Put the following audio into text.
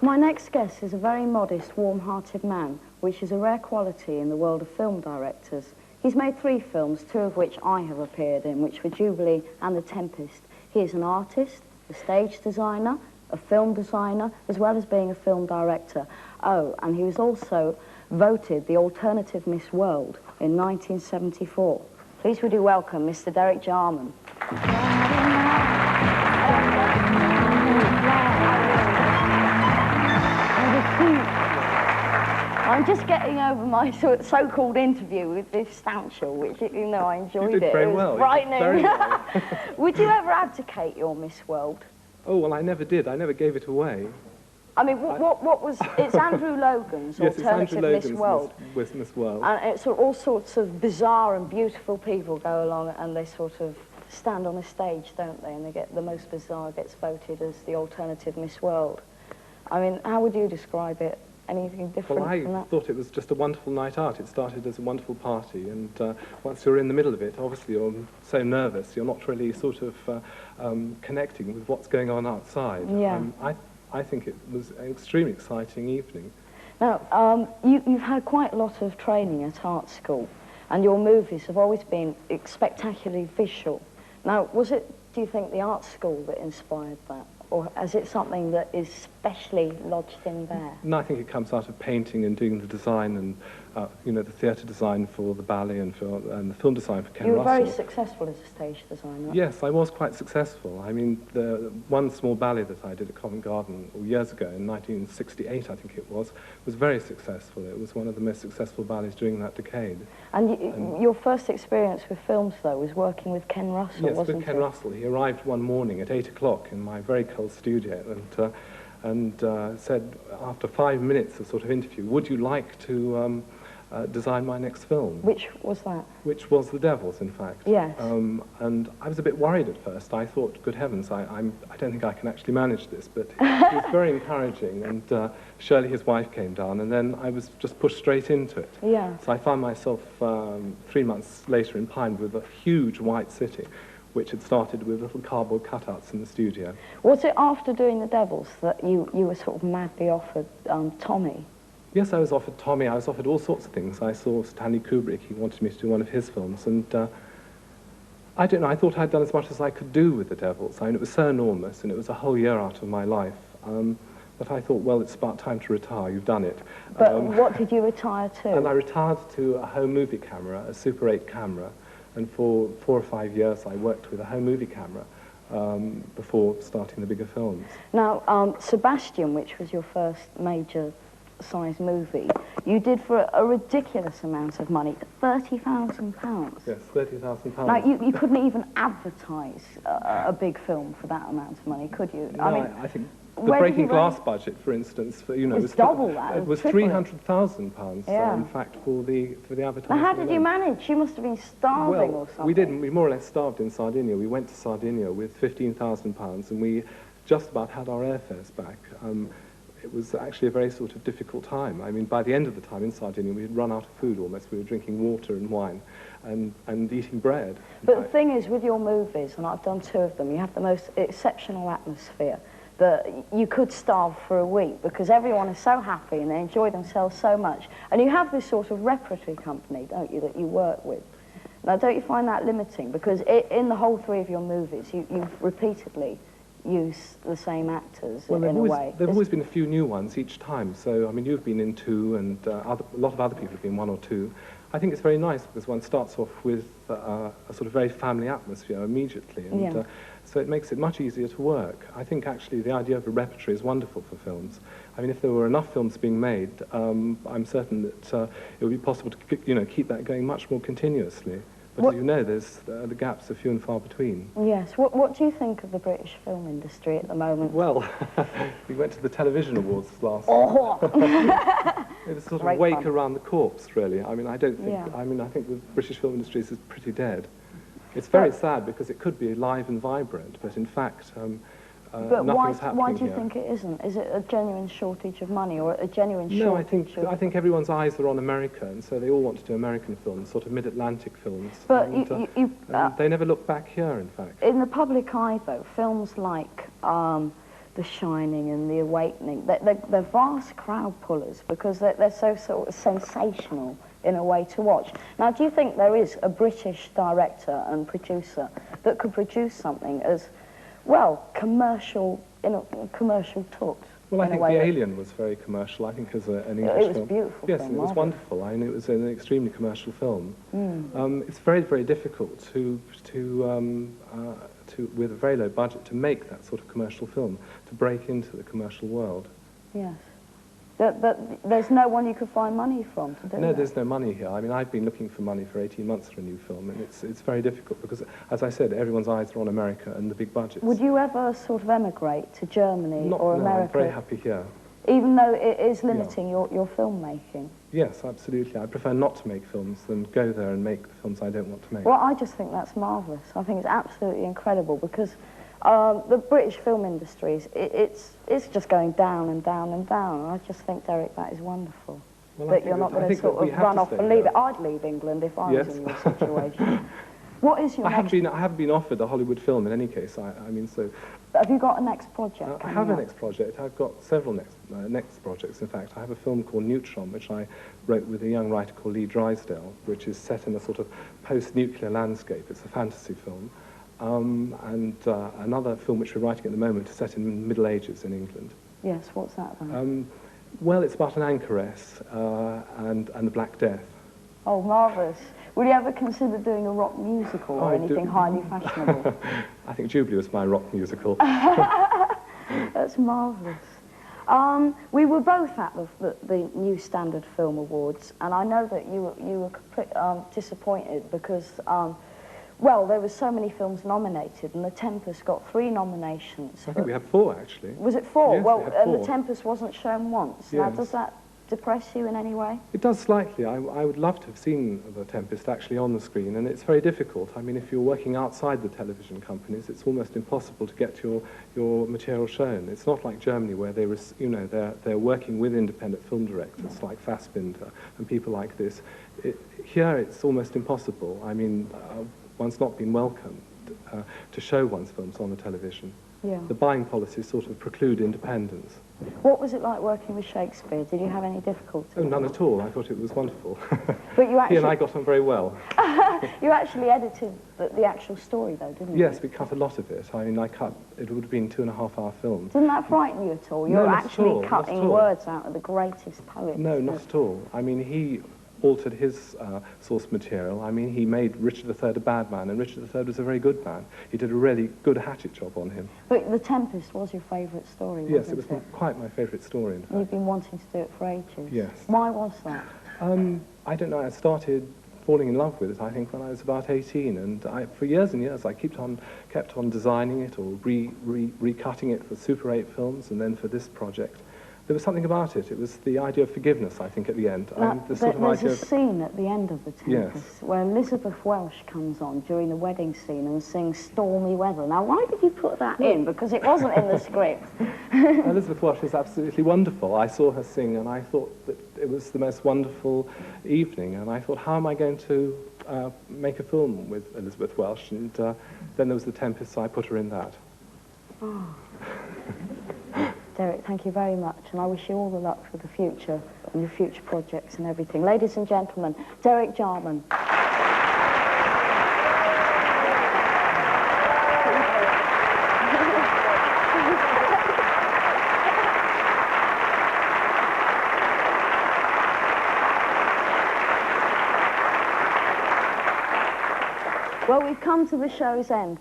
My next guest is a very modest, warm-hearted man, which is a rare quality in the world of film directors. He's made 3 films, 2 of which I have appeared in, which were Jubilee and The Tempest. He is an artist, a stage designer, a film designer, as well as being a film director. Oh, and he was also voted the Alternative Miss World in 1974. Please would you welcome Mr. Derek Jarman. I'm just getting over my so-called interview with this Stanchel, which, you know, I enjoyed it. You did very well. It was frightening. Very well. Would you ever abdicate your Miss World? Oh, well, I never did. I never gave it away. I mean, what was... It's Andrew Logan's yes, Alternative Miss World. Miss World. And it's all sorts of bizarre and beautiful people go along and they sort of stand on a stage, don't they? And they get the most bizarre gets voted as the Alternative Miss World. I mean, how would you describe it? Anything different from that? Well, I thought it was just a wonderful night out. It started as a wonderful party, and once you're in the middle of it, obviously you're so nervous, you're not really sort of connecting with what's going on outside. Yeah. I think it was an extremely exciting evening. Now, you've had quite a lot of training at art school, and your movies have always been spectacularly visual. Now, was it, do you think, the art school that inspired that? Or is it something that is specially lodged in there? No, I think it comes out of painting and doing the design and, you know, the theatre design for the ballet and the film design for Ken Russell. You were very successful as a stage designer. Yes, I was quite successful. I mean, the one small ballet that I did at Covent Garden years ago, in 1968, I think it was very successful. It was one of the most successful ballets during that decade. And your first experience with films, though, was working with Ken Russell, yes, wasn't it? Yes, with Ken Russell. He arrived one morning at 8 o'clock in my very cold studio and said, after 5 minutes of sort of interview, would you like to design my next film? Which was that? Which was The Devils, in fact. Yes. And I was a bit worried at first. I thought, good heavens, I don't think I can actually manage this, but he was very encouraging, and Shirley, his wife, came down, and then I was just pushed straight into it. Yeah. So I found myself 3 months later in Pinewood with a huge white city, which had started with little cardboard cutouts in the studio. Was it after doing The Devils that you were sort of madly offered Tommy? Yes, I was offered Tommy. I was offered all sorts of things. I saw Stanley Kubrick. He wanted me to do one of his films, and I don't know. I thought I'd done as much as I could do with The Devils. I mean, it was so enormous, and it was a whole year out of my life. But I thought, well, it's about time to retire. You've done it. But what did you retire to? And I retired to a home movie camera, a Super 8 camera. And for 4 or 5 years, I worked with a home movie camera before starting the bigger films. Now, Sebastian, which was your first major-sized movie, you did for a ridiculous amount of money, £30,000. Yes, £30,000. Now, you couldn't even advertise a big film for that amount of money, could you? No, I think the Breaking Glass budget, for instance, was double that. It was £300,000, yeah. In fact, for the advertising. Now, how did you manage? You must have been starving or something. We didn't. We more or less starved in Sardinia. We went to Sardinia with £15,000, and we just about had our airfares back. It was actually a very sort of difficult time. I mean, by the end of the time in Sardinia, we had run out of food almost. We were drinking water and wine and eating bread. But the thing is, with your movies, and I've done 2 of them, you have the most exceptional atmosphere that you could starve for a week because everyone is so happy and they enjoy themselves so much. And you have this sort of repertory company, don't you, that you work with. Now, don't you find that limiting? Because in the whole 3 of your movies, you've repeatedly used the same actors in a way. There have always been a few new ones each time. So, I mean, you've been in 2, and a lot of other people have been 1 or 2. I think it's very nice because one starts off with a sort of very family atmosphere immediately. And, yeah. So it makes it much easier to work. I think actually the idea of a repertory is wonderful for films. I mean, if there were enough films being made, I'm certain that it would be possible to, you know, keep that going much more continuously. But as you know, there's the gaps are few and far between. Yes. What do you think of the British film industry at the moment? Well, we went to the television awards last. Oh. It was sort of wake around the corpse, really. I mean, I don't think. Yeah. I mean, I think the British film industry is pretty dead. It's very sad because it could be live and vibrant, but in fact, nothing's happening why do you here. think it isn't? Is it a genuine shortage of money or a genuine shortage No, I think everyone's eyes are on America, and so they all want to do American films, sort of mid-Atlantic films. But and they never look back here, in fact. In the public eye, though, films like The Shining and The Awakening. They're vast crowd pullers because they're so sort of sensational in a way to watch. Now, do you think there is a British director and producer that could produce something as, well, commercial, commercial talks? Well, I think The Alien was very commercial, I think, as an English film. It was a beautiful yes, film. Yes, it was wonderful. I mean, it was an extremely commercial film. It's very, very difficult with a very low budget, to make that sort of commercial film, to break into the commercial world. Yes. But there's no one you could find money from to do that? No, there's no money here. I mean, I've been looking for money for 18 months for a new film, and it's very difficult because, as I said, everyone's eyes are on America and the big budgets. Would you ever sort of emigrate to Germany or America? No, I'm very happy here. Even though it is limiting your filmmaking? Yes, absolutely. I prefer not to make films than go there and make the films I don't want to make. Well, I just think that's marvellous. I think it's absolutely incredible because the British film industry, it's just going down and down and down. And I just think, Derek, that is wonderful. Well, that you're not going to sort of run off and leave it. I'd leave England if I was in your situation. What is your next... I have been offered a Hollywood film in any case. I mean, so... Have you got a next project? I have a next project. I've got several next projects, in fact. I have a film called Neutron, which I wrote with a young writer called Lee Drysdale, which is set in a sort of post-nuclear landscape. It's a fantasy film. And another film which we're writing at the moment is set in the Middle Ages in England. Yes, what's that then? Well, it's about an anchoress and the Black Death. Oh, marvellous. Would you ever consider doing a rock musical or anything highly fashionable? I think Jubilee was my rock musical. That's marvellous. We were both at the New Standard Film Awards, and I know that you were disappointed because, well, there were so many films nominated, and The Tempest got 3 nominations. I think we had 4, actually. Was it 4? Yes, well, we had 4. And The Tempest wasn't shown once. Yes. Now, does that depress you in any way? It does slightly. I would love to have seen The Tempest actually on the screen, and it's very difficult. I mean, if you're working outside the television companies, it's almost impossible to get your material shown. It's not like Germany, where they're working with independent film directors like Fassbinder and people like this. Here, it's almost impossible. I mean, one's not been welcomed to show one's films on the television. Yeah. The buying policies sort of preclude independence. What was it like working with Shakespeare? Did you have any difficulty? Oh, none at all. I thought it was wonderful. But you actually... He and I got on very well. You actually edited the actual story, though, didn't you? Yes, we cut a lot of it. I mean, it would have been 2.5-hour films. Didn't that frighten you at all? You're actually cutting words out of the greatest poets. No, not at all. I mean, he altered his source material. I mean, he made Richard III a bad man, and Richard III was a very good man. He did a really good hatchet job on him. But The Tempest was your favourite story, wasn't it? Yes, it was quite my favourite story, in fact. You've been wanting to do it for ages. Yes. Why was that? I don't know. I started falling in love with it, I think, when I was about 18, and for years and years I kept on designing it or recutting it for Super 8 films, and then for this project. There was something about it. It was the idea of forgiveness, I think, at the end. There's a scene at the end of The Tempest where Elizabeth Welsh comes on during the wedding scene and sings Stormy Weather. Now, why did you put that in? Because it wasn't in the script. Elizabeth Welsh is absolutely wonderful. I saw her sing, and I thought that it was the most wonderful evening. And I thought, how am I going to make a film with Elizabeth Welsh? And then there was The Tempest, so I put her in that. Oh. Derek, thank you very much, and I wish you all the luck for the future and your future projects and everything. Ladies and gentlemen, Derek Jarman. Well, we've come to the show's end.